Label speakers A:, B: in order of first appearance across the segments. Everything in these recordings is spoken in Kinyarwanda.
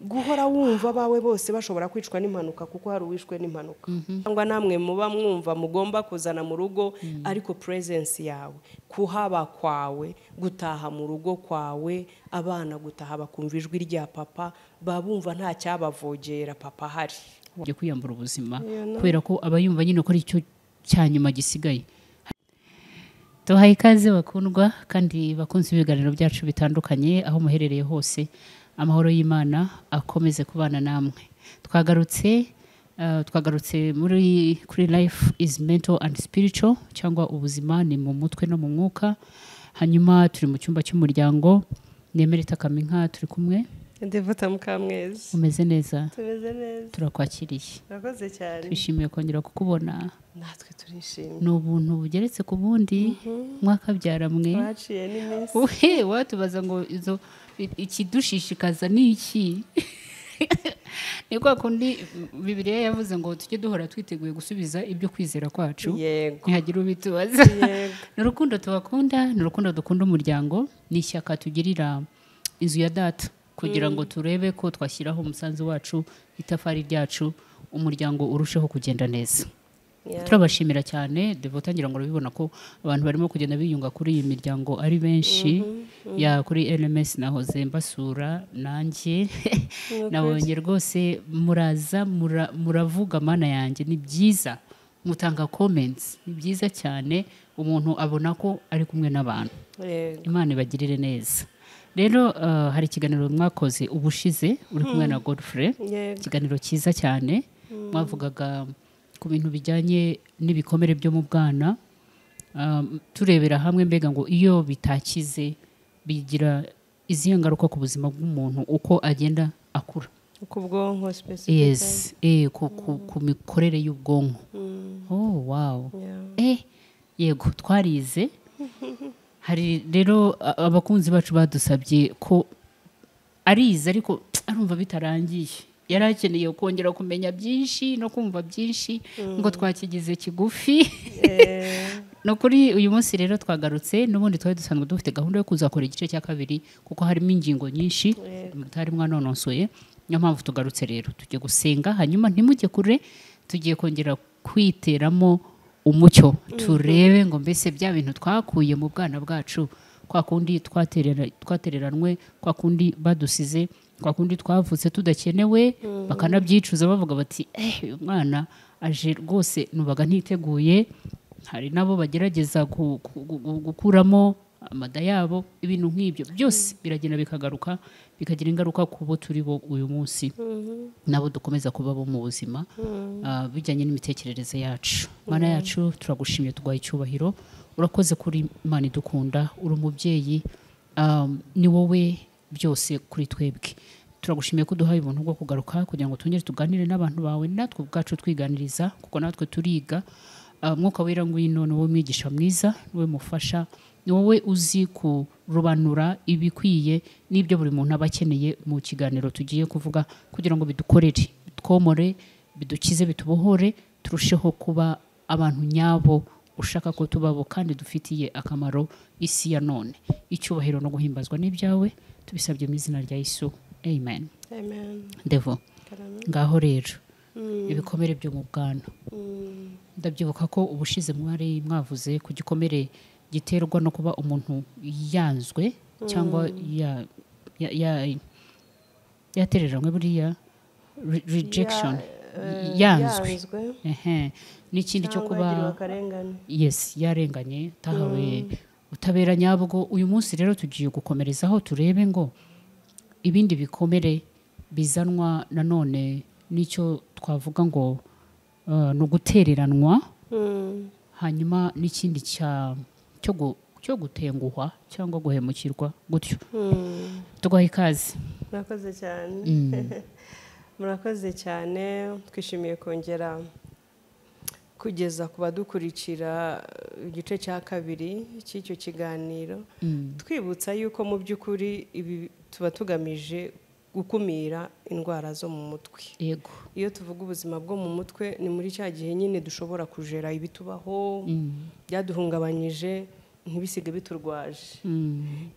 A: guhora wumva bawe bose bashobora kwicwa n'impanuka kuko hari uwishwe n'impanuka cyangwa namwe muba mwumva mugomba kuzana mu rugo ariko presence yawe kuhaba kwawe gutaha mu rugo kwawe abana gutaha bakumva ijwi rya papa babumva nta cyabavogera papa hari
B: yo kwiyambura ubuzima kubera ko abayumva nyine ko ari cyo cyanyuma gisigaye. Tuhaye ikaze bakundwa kandi bakunze ibiganiro byacu bitandukanye aho muherereye hose, amahoro y'Imana akomeze kubana namwe. Twagarutse kuri life is mental and spiritual cyangwa ubuzima ni mu mutwe no mu mwuka. Hanyuma turi mu cyumba cy'umuryango, Nemerita Kaminka turi kumwe.
A: Devota Mukamwezi.
B: Umeze neza?
A: Tumeze neza.
B: Turakwakiriye.
A: Urakoze cyane.
B: Twishimiye kongera kukubona.
A: Natwe turishimye.
B: Ni ubuntu bugeretse ku bundi mwakabyara mwe.
A: Twaciye n'iminsi.
B: Watubaza ngo izo ikidushishikaza ni iki? Ni kwa kundi Bibiliya yavuze ngo tujye duhora twiteguye gusubiza ibyo kwizera kwacu. Ntihagira ubitubaza. N'urukundo tubakunda, n'urukundo dukunda umuryango, n'ishyaka tugirira inzu ya data kugira ngo turebe ko twashyiraho umusanzu wacu, itafari ryacu, umuryango urusheho kugenda neza. Turabashimira cyane, Devota ngira ngo urabibona ko abantu barimo kugenda biyunga kuri iyi miryango ari benshi, ya kuri LMS nahoze mbasura nanjye nabonye rwose muraza muravuga mana yanjye, ni byiza mutanga comments, ni byiza cyane umuntu abona ko ari kumwe n'abantu. Imana ibagirire neza. Rero hari ikiganiro mwakoze ubushize uri kumwe na Godfrey, ikiganiro cyiza cyane, mwavugaga ku bintu bijyanye n'ibikomere byo mu bwana, turebera hamwe mbega ngo iyo bitakize bigira izihe ngaruka ku buzima bw'umuntu uko agenda akura.
A: Ku bwonko specifically.
B: Ku mikorere y'ubwonko. Oh wow. Yego twarize. Hari rero abakunzi bacu badusabye ko arize ariko arumva bitarangiye, yarakeneye kongera kumenya byinshi no kumva byinshi ngo twakigize kigufi. No kuri uyu munsi rero twagarutse, n'ubundi twari dusanzwe dufite gahunda yo kuzakora igice cya kabiri kuko harimo ingingo nyinshi mutari mwanononsoye. Niyo mpamvu tugarutse rero tugiye gusenga, hanyuma ntimujye kure, tugiye kongera kwiteramo umucyo turebe ngo mbese bya bintu twakuye mu bwana bwacu, kwa kundi twatereranwe, kwa kundi badusize, kwa kundi twavutse tudakenewe, bakanabyicuza bavuga bati uyu mwana aje rwose nubaga ntiteguye. Hari nabo bagerageza gukuramo amada yabo, ibintu nk'ibyo byose biragenda bikagaruka bikagira ingaruka ku bo turi bo uyu munsi, nabo dukomeza kuba bo mu buzima bijyanye n'imitekerereze yacu. Mana yacu turagushimye, tuguhaye icyubahiro, urakoze kuri Imana idukunda, uri umubyeyi, ni wowe byose kuri twebwe. Turagushimiye ko duhaye ubuntu bwo kugaruka kugira ngo twongere tuganire n'abantu bawe, natwe ubwacu twiganiriza kuko natwe turiga. Mwuka wera ngwino, ni wowe mwigisha mwiza, ni wowe mufasha, ni wowe uzi kurobanura ibikwiye n'ibyo buri muntu aba akeneye mu kiganiro tugiye kuvuga, kugira ngo bidukorere, bitwomore, bidukize, bitubohore, turusheho kuba abantu nyabo ushaka ko tubabo kandi dufitiye akamaro isi ya none. Icyubahiro no guhimbazwa n'ibyawe tubisabye mu izina rya Yesu, amen. Devo, ngaho rero ibikomere byo mu bwana, ndabyibuka ko ubushize mwari mwavuze ku gikomere giterwa no kuba umuntu yanzwe cyangwa yatereranywe, buriya rejection, yanzwe n'ikindi cyo kuba yarenganye, tahawe utabera nyabwo. Uyu munsi rero tugiye gukomerezaho turebe ngo ibindi bikomere bizanwa nanone n'icyo twavuga ngo no gutereranwa, hanyuma n'ikindi cyo gutenguhwa cyangwa guhemukirwa gutyo. Tuguhaye ikaze.
A: Murakoze cyane. Murakoze cyane, twishimiye kongera kugeza ku badukurikira igice cya kabiri cy'icyo kiganiro, twibutsa yuko mu by'ukuri ibi tuba tugamije gukumira indwara zo mu mutwe.
B: Yego.
A: Iyo tuvuga ubuzima bwo mu mutwe ni muri cya gihe nyine dushobora kujera ibitubaho byaduhungabanyije, ntibisige biturwaje.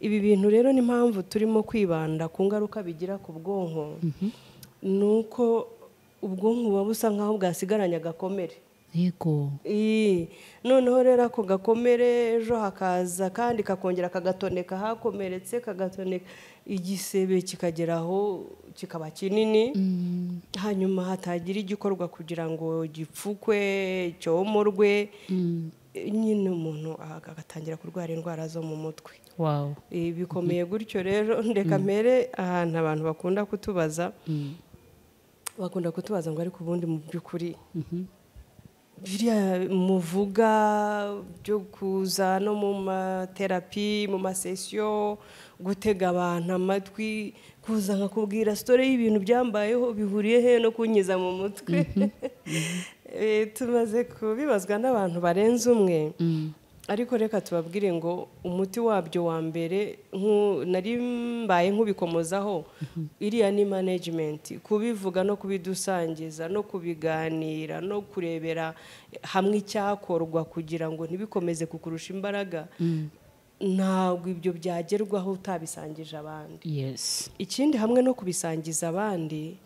A: Ibi bintu rero ni mpamvu turimo kwibanda ku ngaruka bigira ku bwonko, nuko ubwonko buba busa nkaho bwasigaranye agakomere.
B: Yego.
A: Noneho rero ako gakomere ejo hakaza kandi kakongera kagatoneka hakomeretse, kagatoneka igisebe kikageraho kikaba kinini, hanyuma hatagira igikorwa kugira ngo gipfukwe cyomorwe, nyine umuntu agatangira kurwara indwara zo mu mutwe.
B: Wow.
A: Bikomeye gutyo rero ndeka mbere ahantu abantu bakunda kutubaza ngo ariko ubundi mu by'ukuri biriya muvuga byo kuza no mu materapi, mu masesiyo, gutega abantu amatwi, kuza nkakubwira story y'ibintu byambayeho bihuriye he no kunyiza mu mutwe. Tumaze kubibazwa n'abantu barenze umwe, ariko reka tubabwire ngo umuti wabyo wa mbere nari mbaye nk'ubikomozaho, iriya ni management, kubivuga no kubidusangiza no kubiganira no kurebera hamwe icyakorwa kugira ngo ntibikomeze kukurusha imbaraga. Ntabwo ibyo byagerwaho utabisangije abandi.
B: Yes.
A: Ikindi hamwe no kubisangiza abandi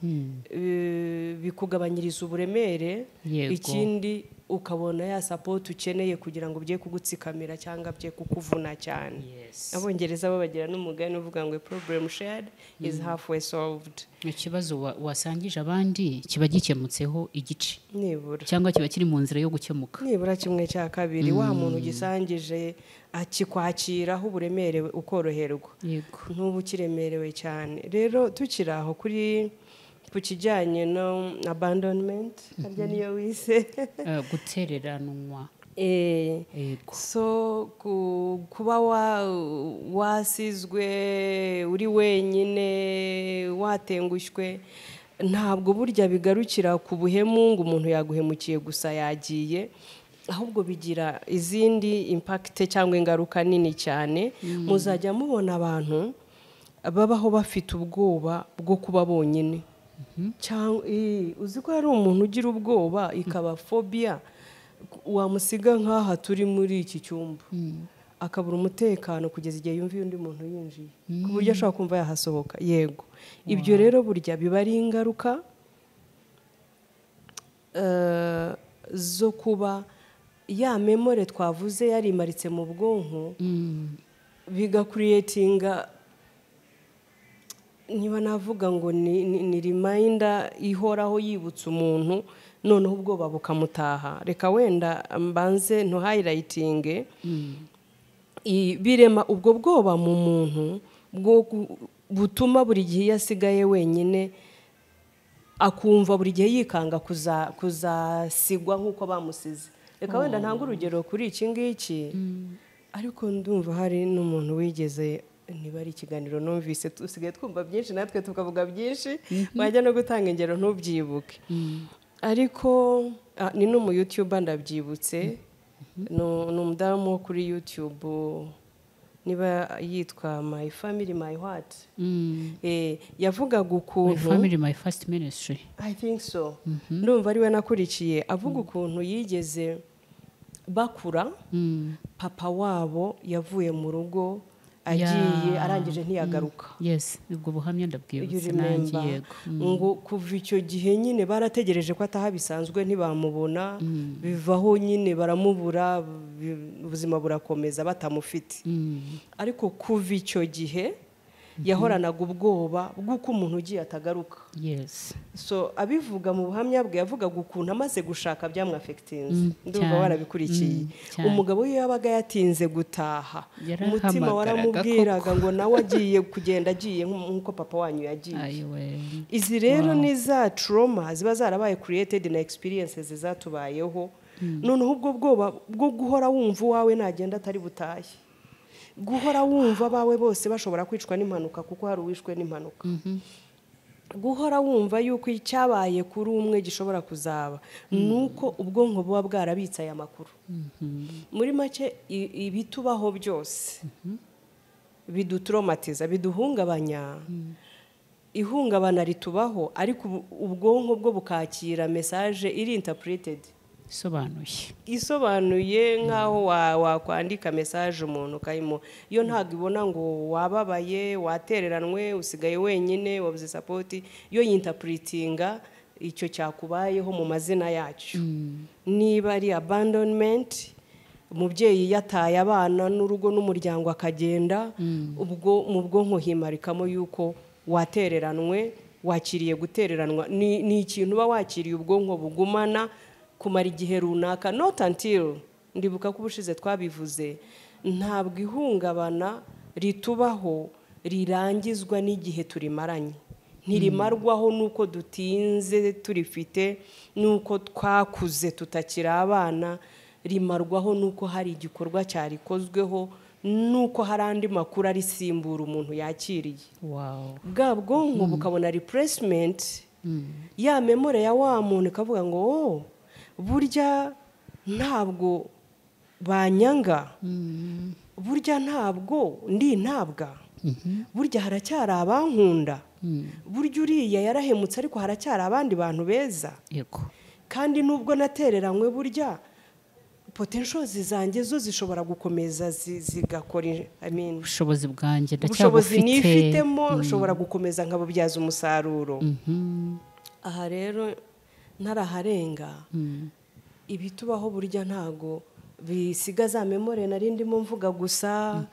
A: bikugabanyiriza uburemere. Ikindi ukabona ya support ukeneye kugira ngo bye kugutsikamira cyangwa bye kukuvuna cyane. Abongereza bo bagira n'umugani uvuga ngo problem shared is halfway solved.
B: Ikibazo wasangije abandi kiba gikemutseho igice
A: nibura,
B: cyangwa kiba kiri mu nzira yo gukemuka
A: nibura kimwe cya kabiri. Wa muntu gisangije akikwakiraho uburemere ukoroherwa, ntubu kiremerewe cyane. Rero tukiraho kuri ku kijyanye no abandonment, harya niyo wise
B: gutereranwa.
A: So kuba wasizwe uri wenyine watengushywe, ntabwo burya bigarukira ku buhemu ngo umuntu yaguhemukiye gusa yagiye, ahubwo bigira izindi impact cyangwa ingaruka nini cyane. Muzajya mubona abantu babaho bafite ubwoba bwo kuba bonyine, cyangwa uzi ko hari umuntu ugira ubwoba ikaba phobia, wamusiga nk'aha turi muri iki cyumba akabura umutekano kugeza igihe yumviye undi muntu yinjiye, ku buryo ashobora kumva yahasohoka. Yego, ibyo rero burya biba ari ingaruka zo kuba ya memore twavuze yarimaritse mu bwonko, bigakuriyetinga, niba navuga ngo ni reminder ihoraho yibutsa umuntu, noneho ubwoba bukamutaha. Reka wenda mbanze nto highlighting birema ubwo bwoba mu muntu butuma buri gihe yasigaye wenyine akumva buri gihe yikanga kuzasigwa nk'uko bamusize. Reka wenda ntanga urugero kuri iki ngiki, ariko ndumva hari n'umuntu wigeze, niba ari ikiganiro numvise, tusigaye twumva byinshi natwe tukavuga byinshi, wajya no gutanga ingero ntubyibuke. Ariko ni n'umu YouTuber ndabyibutse, ni umudamu wo kuri YouTube, niba yitwa My Family My Heart. Yavugaga ukuntu
B: My Family My First Ministry,
A: I think so. Ndumva ari we nakurikiye avuga ukuntu yigeze bakura, papa wabo yavuye mu rugo agiye arangije ntiyagaruka.
B: Yes, ubwo buhamya ndabwibutse nanjye. Yego,
A: ngo kuva icyo gihe nyine barategereje ko ataha bisanzwe ntibamubona, bivaho nyine baramubura, ubuzima burakomeza batamufite. Ariko kuva icyo gihe yahoranaga ubwoba bw'uko umuntu ugiye atagaruka.
B: Yes.
A: So abivuga mu buhamya bwe yavugaga ukuntu amaze gushaka byamwafectinze. Ndumva warabikurikiye. Umugabo we yabaga yatinze gutaha, umutima waramubwiraga ngo nawe agiye kugenda agiye nk'uko papa wanyu yagiye. Izi rero ni za trauma ziba zarabaye created na experiences zatubayeho. Noneho ubwo bwoba bwo guhora wumva wawe nagenda atari butahe, guhora wumva abawe bose bashobora kwicwa n'impanuka kuko hari uwishwe n'impanuka, guhora wumva yuko icyabaye kuri umwe gishobora kuzaba, nuko ubwonko buba bwarabitse aya makuru. Muri make ibitubaho byose bidutraumatiza, biduhungabanya. Ihungabana ritubaho, ariko ubwonko bwo bukakira message iri interpreted isobanuye nk'aho wakwandika message umuntu ukayimo iyo ntabwo ibona ngo wababaye watereranwe usigaye wenyine wabuze support iyo yinterpretinga icyo cyakubayeho mu mazina yacyo niba ari abandonment umubyeyi yataye abana n'urugo n'umuryango akagenda ubwo mu bwonko himarikamo yuko watereranwe wakiriye gutereranwa ni ikintu uba wakiriye ubwonko bugumana kumara igihe runaka not until ndibuka ko ubushize twabivuze ntabwo ihungabana ritubaho rirangizwa n'igihe turimaranye ntirimarwaho nuko dutinze turifite nuko twakuze tutakiri abana rimarwaho nuko hari igikorwa cyarikozweho nuko hari andi makuru arisimbura umuntu yakiriye bwa bwonko bukabona replacement ya memore ya wa muntu ikavuga ngo burya ntabwo banyanga burya ntabwo ndi ntabwa burya haracyari abankunda burya uriya yarahemutse ariko haracyari abandi bantu beza kandi nubwo natereranywe burya potentials zanjye zo zishobora gukomeza zigakora
B: ubushobozi bwanjye
A: ubushobozi nifitemo ushobora gukomeza nkabubyaza umusaruro aha rero ntaraharenga ibitubaho burya ntago bisiga za memore nari ndimo mvuga gusa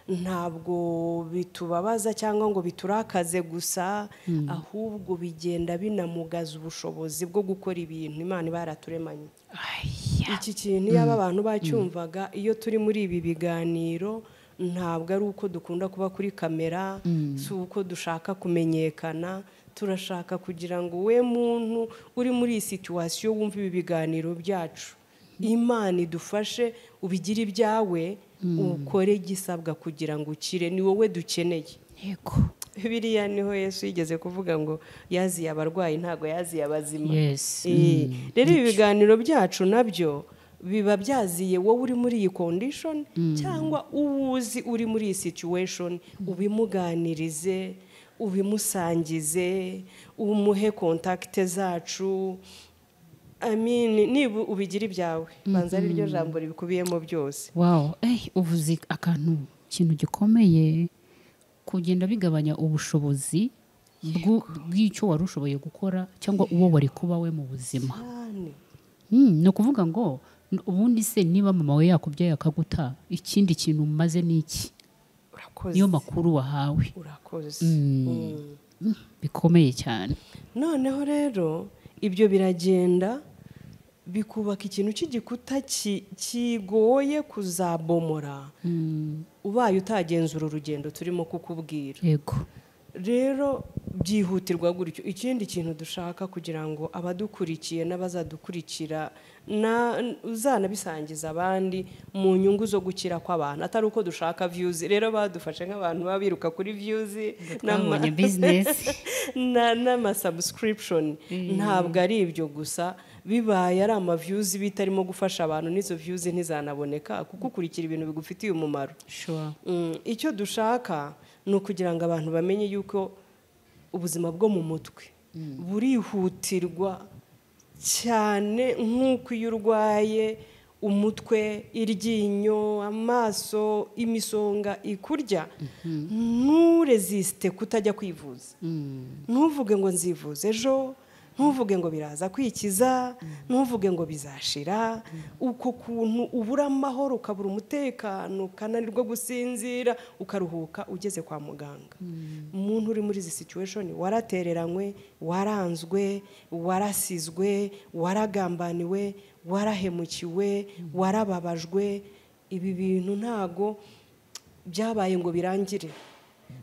A: ntabwo bitubabaza cyangwa ngo biturakaze gusa ahubwo bigenda binamugaza ubushobozi bwo gukora ibintu Imana baraturemanye iki kintu yaba abantu bacyumvaga iyo turi muri ibi biganiro ntabwo ari uko dukunda kuba kuri kamera si uko dushaka kumenyekana turashaka kugira ngo we muntu uri muri iyi situation wumva ibi biganiro byacu Imana idufashe ubigire ibyawe ukore gisabwa kugira ngo ukire ni wowe dukeneye
B: yego
A: Bibiliya niho Yesu yigeze kuvuga ngo yaziye abarwayi ntago yaziye abazima rero ibi biganiro byacu nabyo biba byaziye wowe uri muri iyi condition cyangwa uwuzi uri muri iyi situation ubimuganirize ubimusangize umuhe contact zacu niba ubigira ibyawe banza ari ryo jambo ribikubiyemo byose
B: uvuze ikintu gikomeye kugenda bigabanya ubushobozi bw'icyo wari ushoboye gukora cyangwa uwo wari kuba we mu buzima ni ukuvuga ngo ubundi se niba mama we yakubyaye akaguta ikindi kintu umaze ni iki niyo makuru wahawe
A: urakoze
B: bikomeye cyane
A: noneho rero ibyo biragenda bikubaka ikintu cy'igikuta kigoye kuzabomora ubaye utagenzura urugendo turimo kukubwira
B: yego
A: rero byihutirwa gutyo ikindi kintu dushaka kugira ngo abadukurikiye n'abazadukurikira uzanabisangiza abandi mu nyungu zo gukira kw'abantu atari uko dushaka views rero badufashe nk'abantu babiruka kuri views n'ama subscription ntabwo ari ibyo gusa bibaye ari ama views bitarimo gufasha abantu n'izo views ntizanaboneka kuko ukurikira ibintu bigufitiye umumaro icyo dushaka ni ukugira ngo abantu bamenye yuko ubuzima bwo mu mutwe burihutirwa cyane nk'uko iyo urwaye umutwe iryinyo amaso imisonga ikurya nturesiste kutajya kwivuza ntuvuge ngo nzivuze ejo ntuvuge ngo biraza kwikiza ntuvuge ngo bizashira uko kuntu ubura amahoro ukabura umutekano ukananirwa gusinzira ukaruhuka ugeze kwa muganga umuntu uri muri izi situation waratereranywe waranzwe warasizwe waragambaniwe warahemukiwe warababajwe ibi bintu ntago byabaye ngo birangire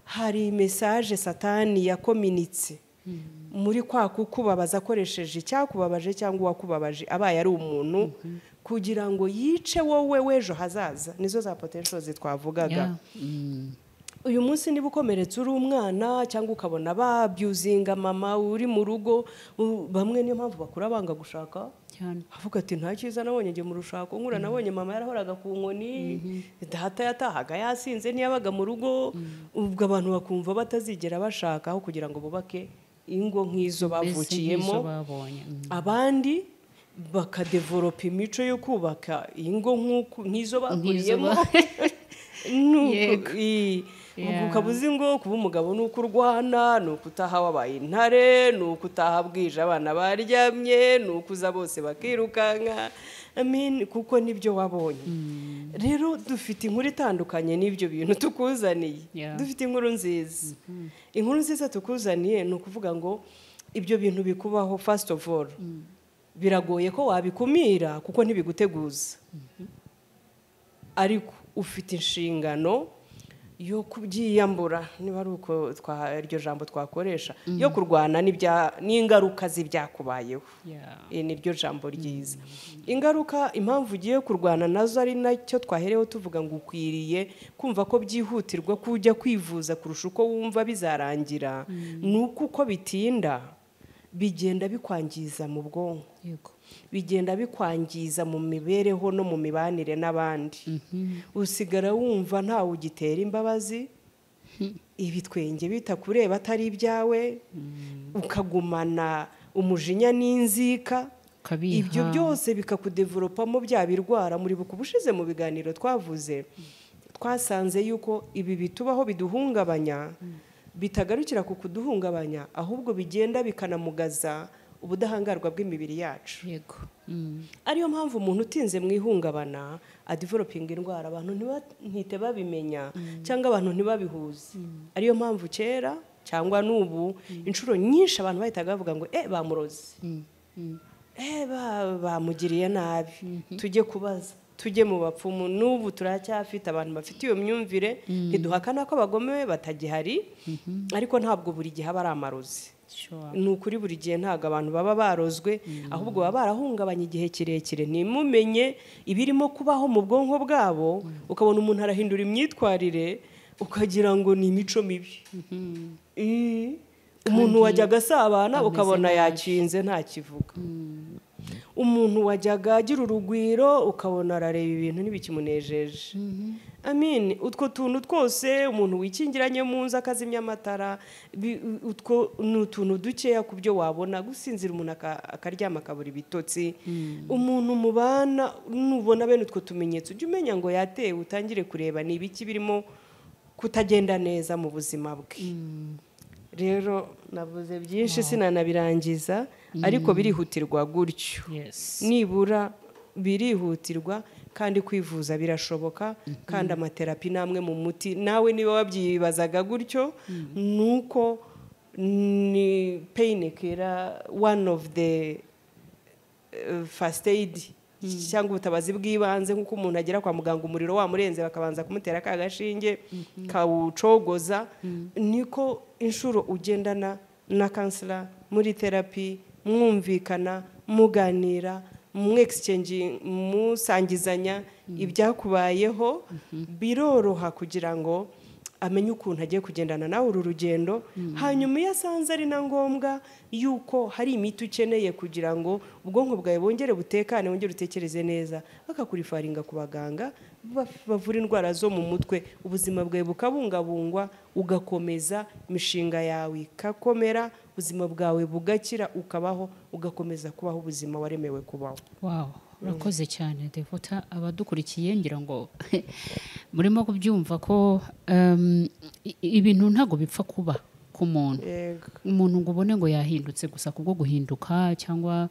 A: hari message satani yakominitse muri kwa kukubabaza akoresheje icyakubabaje cyangwa uwakubabaje abaye ari umuntu kugira ngo yice wowe w'ejo hazaza nizo za potentials twavugaga uyu munsi niba ukomeretse uri umwana cyangwa ukabona babyuzinga mama uri mu rugo bamwe niyo mpamvu bakura banga gushaka avuga ati nta cyiza nabonye nge mu rushako nkura nabonye mama yarahoraga ku nkoni data yatahaga yasinze ntiyabaga mu rugo ubwo abantu bakumva batazigera bashaka aho kugira ngo bubake ingo nk'izo bavukiyemo abandi bakadevelopa imico yo kubaka ingo nk'izo bakuriyemo ukaba uzi ngo kuba umugabo ni uko urwana, ni uko utaha wabaye intare, ni uko utaha bwije abana baryamye, ni uko uza bose bakirukanka, kuko nibyo wabonye. Rero dufite inkuru itandukanye n'ibyo bintu tukuzaniye. Dufite inkuru nziza. Inkuru nziza tukuzaniye ni ukuvuga ngo ibyo bintu bikubaho first of all biragoye ko wabikumira kuko ntibiguteguza, ariko ufite inshingano yo kubyiyambura, niba ari uko iryo jambo twakoresha, yo kurwana n'ingaruka z'ibyakubayeho. Niryo jambo ryiza. Ingaruka, impamvu ugiye kurwana nazo ari nacyo twahereho tuvuga ngo ukwiriye kumva ko byihutirwa kujya kwivuza kurusha uko wumva bizarangira, nuko uko bitinda bigenda bikwangiza mu bwonko, bigenda bikwangiza mu mibereho no mu mibanire n'abandi. Usigara wumva ntawe ugitera imbabazi, ibitwenge bitakureba atari ibyawe, ukagumana umujinya n'inzika. Ibyo byose bikakudevelopamo bya birwara. Muri buku bushize mu biganiro twavuze, twasanze yuko ibi bitubaho biduhungabanya bitagarukira ku kuduhungabanya, ahubwo bigenda bikanamugaza ubudahangarwa bw'imibiri yacu. Ariyo mpamvu umuntu utinze mu ihungabana adevelopinga indwara, abantu ntihite babimenya cyangwa abantu ntibabihuze. Ariyo mpamvu kera cyangwa n'ubu inshuro nyinshi abantu bahitaga bavuga ngo bamuroze, bamugiriye nabi, tujye kubaza, tujye mu bapfumu. N'ubu turacyafite abantu bafite iyo myumvire. Ntiduhakana ko abagome batagihari, ariko ntabwo buri gihe aba ari amarozi. Ni ukuri buri gihe ntabwo abantu baba barozwe, ahubwo baba barahungabanye igihe kirekire. Ntimumenye ibirimo kubaho mu bwonko bwabo, ukabona umuntu arahindura imyitwarire ukagira ngo ni imico mibi. Umuntu wajyaga asabana ukabona yakinze nta kivuga. Umuntu wajyaga agira urugwiro ukabona arareba ibintu ntibikimunejeje. Utwo tuntu twose, umuntu wikingiranye mu nzu akazimya amatara, utwo ni utuntu dukeya ku byo wabona. Gusinzira umuntu akaryama akabura ibitotsi. Umuntu mubana nubona bene utwo tumenyetso ujye umenya ngo yatewe, utangire kureba ni ibiki birimo kutagenda neza mu buzima bwe. Rero navuze byinshi sinanabirangiza, ariko birihutirwa gutyo. Nibura birihutirwa, kandi kwivuza birashoboka, kandi amaterapi namwe mu muti. Nawe niba wabyibazaga gutyo, nuko ni painkiller, one of the first aid cyangwa ubutabazi bw'ibanze. nk'uko umuntu agera kwa muganga umuriro wamurenze bakabanza kumutera ka gashinge kawucogoza, niko inshuro ugendana na counselor muri therapy, mwumvikana, muganira, exchange, musangizanya ibyakubayeho, biroroha kugira ngo amenye ukuntu agiye kugendana nawe uru rugendo. Hanyuma iyo asanze ari na ngombwa yuko hari imiti ukeneye kugira ngo ubwonko bwawe bongere butekane, wongere utekereze neza, bakakurifaringa ku baganga bavura indwara zo mu mutwe, ubuzima bwawe bukabungabungwa, ugakomeza imishinga yawe ikakomera, ubuzima bwawe bugakira, ukabaho, ugakomeza kubaho ubuzima waremewe kubaho.
B: Urakoze cyane Devota. Abadukurikiye ngira ngo murimo kubyumva ko ibintu ntago bipfa kuba ku muntu. Umuntu ngo ubone ngo yahindutse gusa kubwo guhinduka cyangwa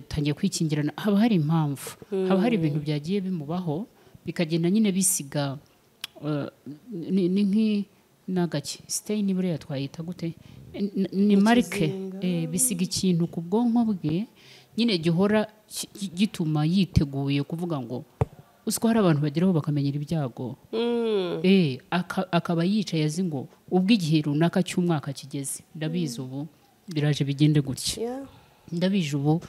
B: tangiye kwikingirana, haba hari impamvu, haba hari ibintu byagiye bimubaho bikagenda nyine bisiga ni nagaki stay ni buriya twayita gute, ni marike, bisiga ikintu ku bwonko bwe nyine gihora gituma yiteguye kuvuga ngo usiko hari abantu bageraho bakamenyera ibyago. Akaba yicaye azi ngo ubwo igihe runaka cy'umwaka kigeze, ndabizi ubu biraje bigende gutya, ndabizi ubu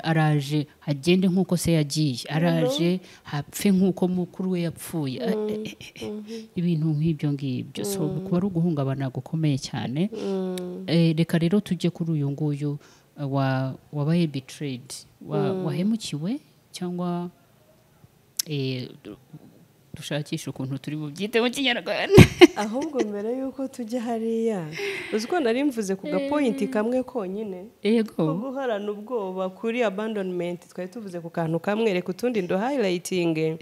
B: araje hagende nk'uko se yagiye, araje hapfe nk'uko mukuru we yapfuye. Ibintu nk'ibyo ngibyo, so kuba ari uguhungabana gukomeye cyane. Reka rero tujye kuri uyu nguyu wabaye betrayed, wahemukiwe cyangwa dushakisha ukuntu turi bubyite mu kinyarwanda.
A: ahubwo mbere yuko tujya hariya uziko nari mvuze ku gapointi kamwe konyine
B: yego
A: ko guharana ubwoba kuri abandonment twari tuvuze ku kantu kamwe reka utundi ndo highlighting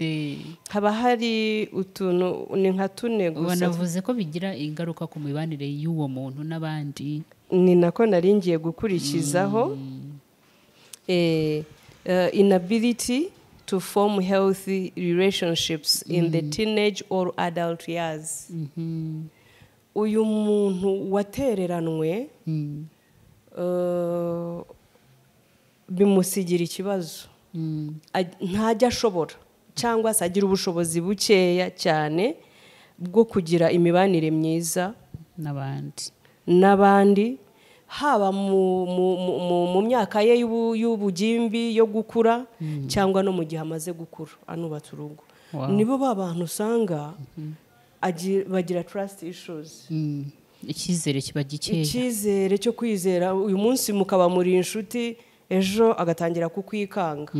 A: haba hari utuntu ni nka tune gusa
B: wanavuze ko bigira ingaruka ku mibanire y'uwo muntu n'abandi
A: ni nako nari ngiye gukurikizaho inability to form healthy relationships in the teenage or adult years. Uyu muntu watereranwe bimusigira ikibazo. Ntajya ashobora cyangwa se agira ubushobozi bukeya cyane bwo kugira imibanire myiza n'abandi haba mu myaka ye y'ubugimbi yo gukura cyangwa no mu gihe amaze gukura anubatse urugo. Nibo bantu usanga bagira trust issues.
B: Icyizere kiba gikeya.
A: Icyizere cyo kwizera uyu munsi mukaba muri inshuti ejo agatangira kukwikanga.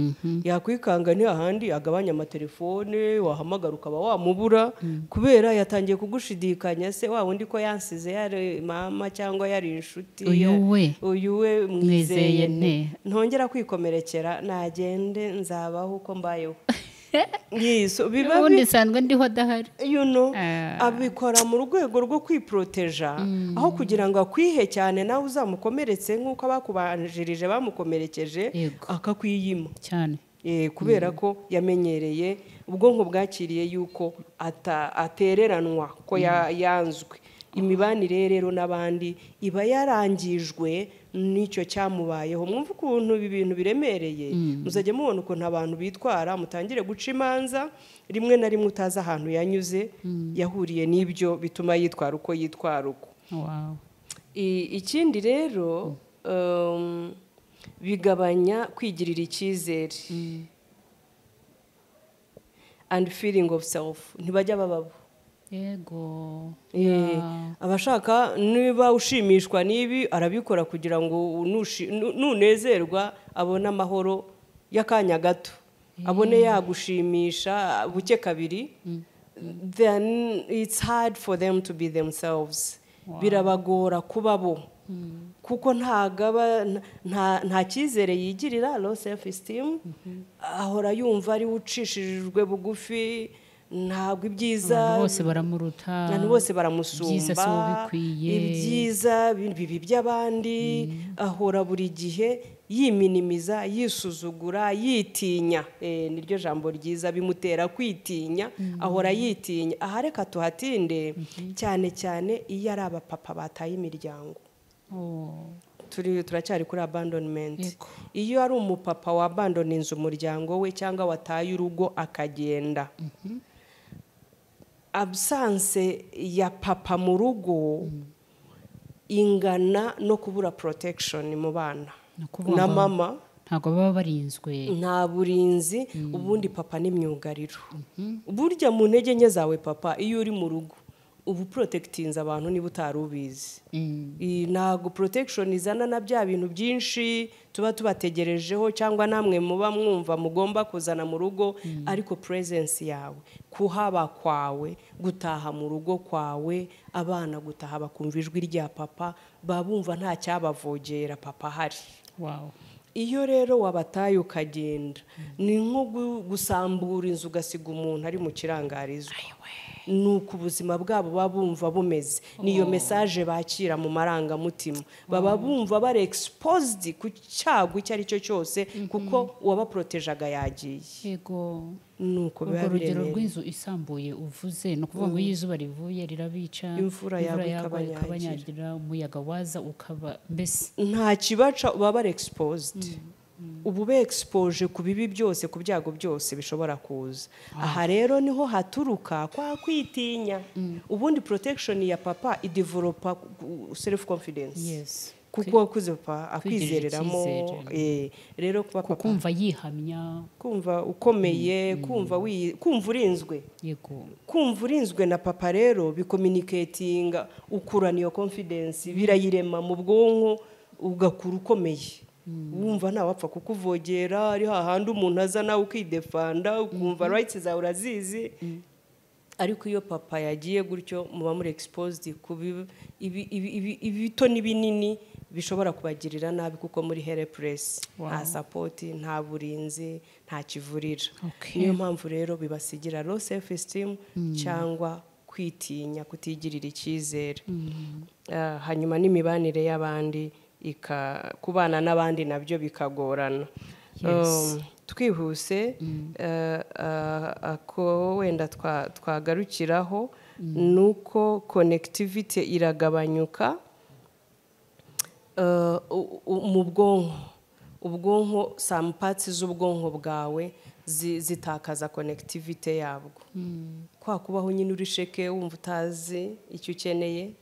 A: Yakwikanga ni ahandi agabanya amatelefone wahamagara ukaba wamubura kubera yatangiye kugushidikanya se wa wundi ko yansize yari mama cyangwa yari inshuti uyu we mwizeye ne ntongera kwikomerekera nagende nzabaho uko mbayeho.
B: Ubundi sanzwe ndiho adahari
A: abikora mu rwego rwo kwiproteja aho kugira ngo akwihe cyane nawe uzamukomeretse nk'uko abakubanjirije bamukomerekeje akakwiyima
B: cyane
A: kubera ko yamenyereye ubwonko bwakiriye yuko atereranwa ko yanzwe. Imibanire rero n'abandi iba yarangijwe n'icyo cyamubayeho. Mwumva ukuntu ibi bintu biremereye muzajya mubona ukuntu abantu bitwara mutangire guca imanza rimwe na rimwe utazi ahantu yanyuze yahuriye n'ibyo bituma yitwara uko yitwara uko. Ikindi rero bigabanya kwigirira icyizere and feeling of self. Ntibajya bababo
B: yego
A: abashaka niba ushimishwa n'ibi arabikora kugira ngo nunezerwa abone amahoro y'akanya gato abone yagushimisha buke kabiri. Then it's hard for them to be themselves. Birabagora kuba bo kuko nta cyizere yigirira, low self esteem. Ahora yumva ari ucishijwe bugufi ntabwo ibyiza
B: bose baramuruta
A: abantu bose baramusumba ibyiza bibi by'abandi. Ahora buri gihe yiminimiza yisuzugura yitinya. Niryo jambo ryiza bimutera kwitinya. Ahora yitinya. Aha reka tuhatinde cyane cyane iyo ari abapapa bataye imiryango. Turacyari kuri abandonment. Iyo ari umupapa wabandoninze umuryango we cyangwa wataye urugo akagenda, absence ya papa mu rugo ingana no kubura protection mu bana na mama.
B: Ntago baba barinzwe,
A: nta burinzi. Ubundi papa ni myugariro. Burya mu ntege nke zawe papa iyo uri mu rugo ubu protectinze abantu niba utari ubizi. Ntago protection izana na bya bintu byinshi tuba tubategerejeho cyangwa namwe muba mwumva mugomba kuzana mu rugo, ariko presence yawe, kuhaba kwawe, gutaha mu rugo kwawe, abana gutaha bakumva ijwi rya papa, babumva nta cyabavogera papa hari. Iyo rero wabataye ukagenda ni nko gusambura inzu ugasiga umuntu ari mu kirangarizwa. Nuko ubuzima bwabo babumva bumeze. Niyo message bakira mu marangamutima. Baba bumva bare exposed ku cyago icyo ari cyo cyose kuko wabaprotejaga yagiye.
B: Yego.
A: Nuko biba biremeye.
B: Urugero rw'inzu isambuye uvuze no kuvuga ngo izuba rivuye rirabica,
A: imvura
B: ikabanyagira, umuyaga waza ukaba mbese
A: nta kibaca baba exposed. Ubu be expose ku bibi byose, ku byago byose bishobora kuza. Aha rero niho haturuka kwa kwitinya. Ubundi protection ya papa idevelopa self confidence. Kuko kuzepa akwizereramo. Rero kuba papa
B: kumva yihamya,
A: kumva ukomeye, kumva urinzwe. Kumva urinzwe na papa rero bicommunicatinga ukurana iyo confidence, birayirema mu bwonko ugakura ukomeye. Wumva nta wapfa kukuvogera, ari hahandi umuntu aza nawe ukidefanda ukumva rights zawe urazizi. ariko iyo papa yagiye gutyo muba muri exposed ku ibito n'ibinini bishobora kubagirira nabi kuko muri helpless, nta support, nta burinzi, nta kivurira. Niyo mpamvu rero bibasigira low self esteem cyangwa kwitinya, kutigirira icyizere. Hanyuma n'imibanire y'abandi kubana n'abandi nabyo bikagorana. Twihuse ako wenda twagarukiraho nuko connectivity iragabanyuka mu ubwonko some parts z'ubwonko bwawe zitakaza connectivity yabwo. Kwa kubaho nyine uri sheke wumva utazi icyo ukeneye,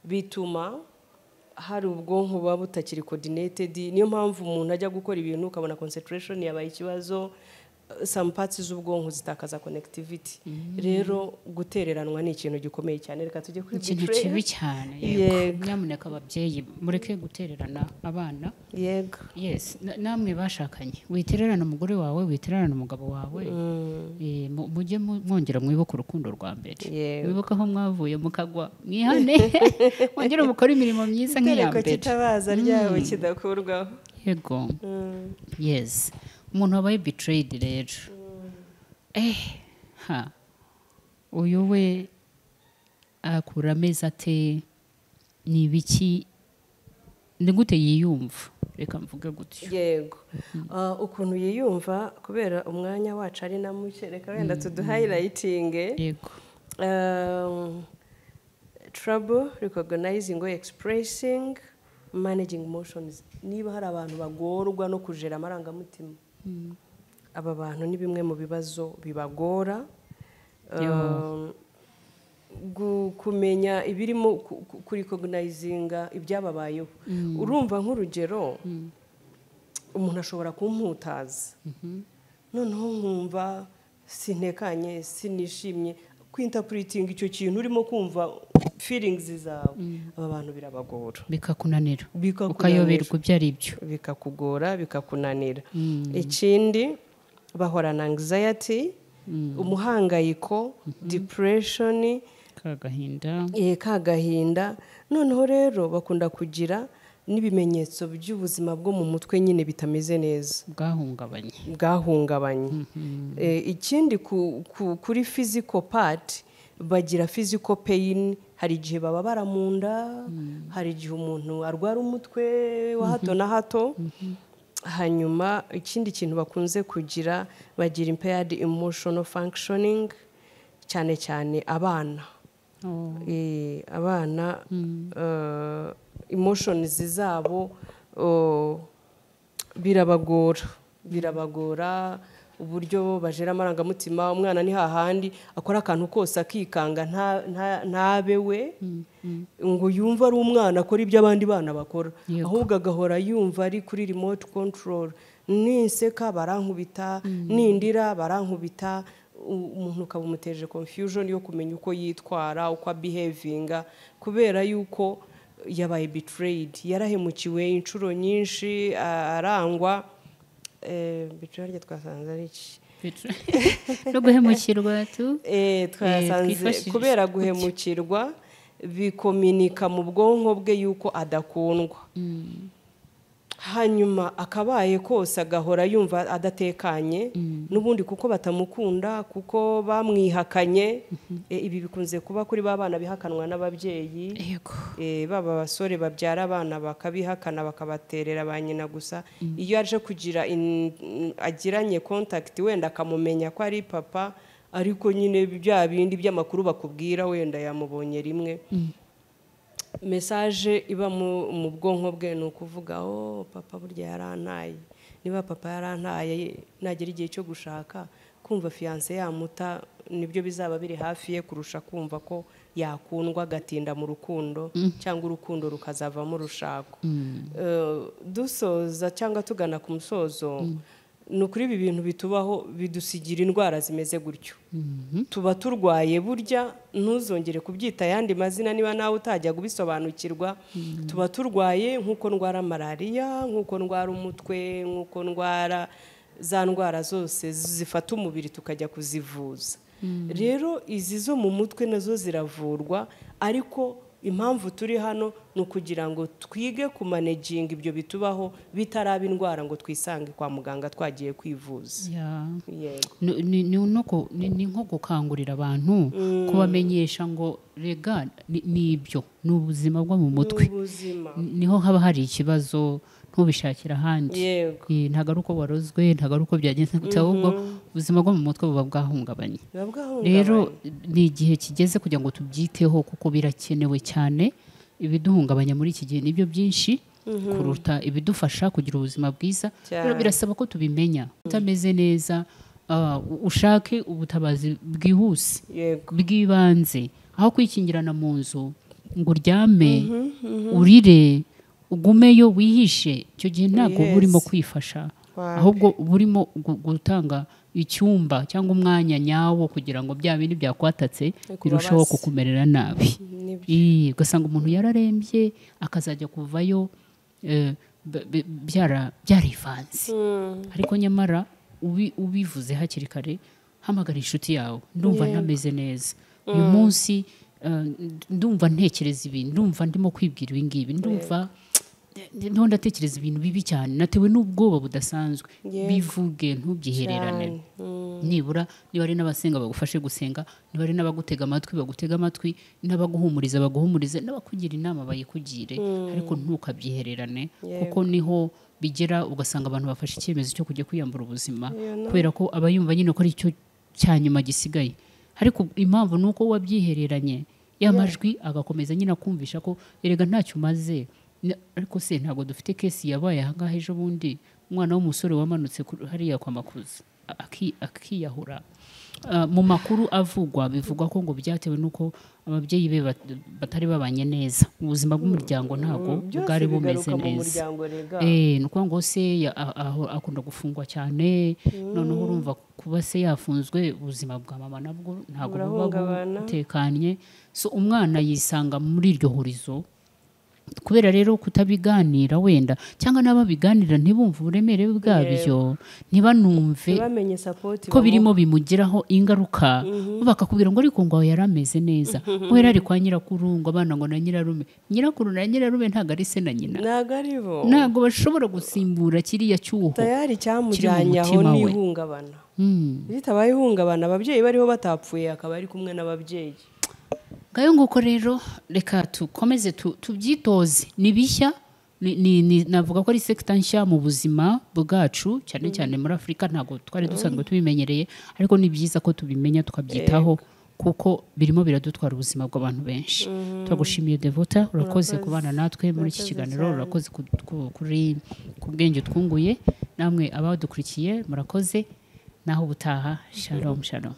A: bituma hari ubwonko buba butakiri coordinated. Niyo mpamvu umuntu ajya gukora ibintu ukabona concentration yabaye ikibazo, some parts z'ubwonko zitakaza connectivity. Rero gutereranwa ni ikintu gikomeye cyane. Reka tujye kuri
B: ikintu kibi cyane. Yego, nyamuneka ababyeyi mureke gutererana abana.
A: Yego,
B: yes, namwe bashakanye witererana umugore wawe, witererana umugabo wawe, mujye mwongera mwibuka urukundo rwa mbere, wibuka aho mwavuye mukagwa, mwihane mwongere mukora imirimo myiza nk'iya mbere,
A: kitabaza ryawe kidakurwaho.
B: Yego, yes, umuntu wabaye betrayed rero, uyu we akura amezi ate, ni ibiki, ni gute yiyumva? Reka mvuge gutyo.
A: Yego, ukuntu yiyumva kubera umwanya wacu ari na muke, reka wenda highlighting.
B: Yego,
A: trouble recognizing or expressing, managing emotions. Niba hari abantu bagorwa no kujera amarangamutima, aba bantu ni bimwe mu bibazo bibagora. Kumenya ibirimo kuricognizinga ibyababayeho. Urumva nk'urugero, umuntu ashobora kumputaza, noneho nkumva sintekanye, sinishimye, kwinterpreting icyo kintu urimo kumva feelings zawe, aba bantu birabagora,
B: bikakunanira, ukayoberwa ibyo ari byo,
A: bikakugora, bikakunanira. Ikindi, bahorana anxiety, umuhangayiko, depression, kagahinda. Noneho rero bakunda kugira n'ibimenyetso by'ubuzima bwo mu mutwe nyine bitameze neza, bwahungabanye. Ikindi kuri physical part, bagira physical pain. Hari igihe baba baramunda, hari igihe umuntu arwara umutwe wa hato na hato. Hanyuma ikindi kintu bakunze kugira, bagira impaired emotional functioning, cyane cyane abana. Abana emotions zabo birabagora uburyo bajera amarangamutima. Umwana ni hahandi akora akantu kose akikanga, ntabewe ngo yumva ari umwana akora ibyo abandi bana bakora, ahubwo agahora yumva ari kuri remote control. Ninseka barankubita, nindira barankubita. Umuntu ukaba umuteje confusion yo kumenya uko yitwara, uko behavinga, kubera yuko yabaye betrayed, yarahemukiwe inshuro nyinshi, arangwa. Betrayed twasanze ari iki?
B: No guhemukirwa tu?
A: Twasanze kubera guhemukirwa bikominika mu bwonko bwe yuko adakundwa. Hanyuma akabaye kose agahora yumva adatekanye, n'ubundi kuko batamukunda, kuko bamwihakanye. Ibi bikunze kuba kuri babana bihakanwa n'ababyeyi. Baba basore babyara abana bakabihakana, bakabaterera ba nyina gusa. Iyo aje kugira agiranye contact, wenda akamumenya ko ari papa, ariko nyine bya bindi by'amakuru bakubwira wenda yamubonye rimwe. Message iba mu bwonko bwe ni ukuvuga, papa burya yarantaye. Niba papa yarantaye, nagera igihe cyo gushaka, kumva fiance yamuta nibyo bizaba biri hafi ye kurusha kumva ko yakundwa, gatinda mu rukundo, cyangwa urukundo rukazavamo urushako. Dusoza cyangwa tugana ku musozo, nukuri ibi bintu bitubaho bidusigira indwara zimeze gutyo. Tuba turwaye, burya ntuzongere kubyita yandi mazina niba nawe utajya gubisobanukirwa. Tuba turwaye nkuko ndwara malaria, nkuko ndwara umutwe, nkuko ndwara za ndwara zose zifata umubiri tukajya kuzivuza. Rero izi zo mu mutwe nazo ziravurwa, ariko impamvu turi hano ni ukugira ngo twige kumaneginga ibyo bitubaho bitaraba indwara ngo twisange kwa muganga twagiye kwivuza.
B: ni nko gukangurira abantu kubamenyesha ngo rega n'ibyo ni ubuzima bwo mu mutwe, niho haba hari ikibazo ntubishakira ahandi. Ntabwo ari uko warozwe, ntabwo ari uko byagenze gutya, ahubwo ubuzima bwo mu mutwe buba bwahungabanye. Rero ni igihe kigeze kugira ngo tubyiteho, kuko birakenewe cyane. Ibiduhungabanya muri iki gihe nibyo byinshi kuruta ibidufasha kugira ubuzima bwiza. Rero birasaba ko tubimenya. Utameze neza, ushake ubutabazi bwihuse bw'ibanze, aho kwikingirana mu nzu ngo uryame urire ugumeyo wihishe. Icyo gihe ntabwo burimo kwifasha, ahubwo burimo gutanga icyumba cyangwa umwanya nyawo kugira ngo bya bindi byakwatatse birusheho kukumerera nabi. Ugasanga umuntu yararembye akazajya kuvayo byarivanze, ariko nyamara ubivuze hakiri kare, hamagara inshuti yawe, ndumva ntameze neza uyu munsi, ndumva ntekereza ibintu, ndumva ndimo kwibwira ibi ngibi, ndumva ndatekereza ibintu bibi cyane, natewe n'ubwoba budasanzwe. Bivuge, ntubyihererane. Nibura niba ari n'abasenga bagufashe gusenga, niba ari n'abagutega amatwi bagutega amatwi, n'abaguhumuriza baguhumurize, n'abakugira inama bayikugire, ariko ntukabyihererane, kuko niho bigera ugasanga abantu bafashe icyemezo cyo kujya kwiyambura ubuzima, kubera ko aba yumva nyine ko ari cyo cya nyuma gisigaye. Ariko impamvu ni uko wabyihereranye, y'amajwi agakomeza nyine akumvisha ko erega ntacyo umaze. Ariko se ntabwo dufite kesi yabaye ahangaha ejo bundi, umwana w'umusore wamanutse hariya kwa Makuza akiyahura. Mu makuru avugwa bivugwa ko ngo byatewe n'uko ababyeyi be batari babanye neza, ubuzima bw'umuryango ntabwo bwari bumeze neza. Ni ukuvuga ngo se akunda gufungwa cyane, noneho urumva kuba se yafunzwe, ubuzima bwa mama nabwo ntabwo buba butekanye. So umwana yisanga muri iryo hurizo, kubera rero kutabiganira wenda, cyangwa n'ababiganira ntibumve uburemere bwabyo, ntibanumve ko birimo bimugiraho ingaruka, bakakubwira ngo ariko ngo yarameze neza, we yari kwa nyirakuru, ngo abana ngo na nyirarume. Nyirakuru na nyirarume ntabwo ari se na nyina, ntabwo bashobora gusimbura kiriya cyuho
A: tayari cyamujyanye aho n'ihungabana. Bitabaye ihungabana, ababyeyi bariho batapfuye, akaba ari kumwe n'ababyeyi. Ngayo nguko rero, reka tukomeze tubyitoze. Ni bishya, navuga ko ari sekita nshya mu buzima bwacu, cyane cyane muri Afurika, ntabwo twari dusanzwe tubimenyereye, ariko ni byiza ko tubimenya tukabyitaho, kuko birimo biradutwara ubuzima bw'abantu benshi. Turagushimiye Devota, urakoze kubana natwe muri iki kiganiro, urakoze ku bwenge twunguye. Namwe abadukurikiye murakoze, naho ubutaha. Shalom shalom.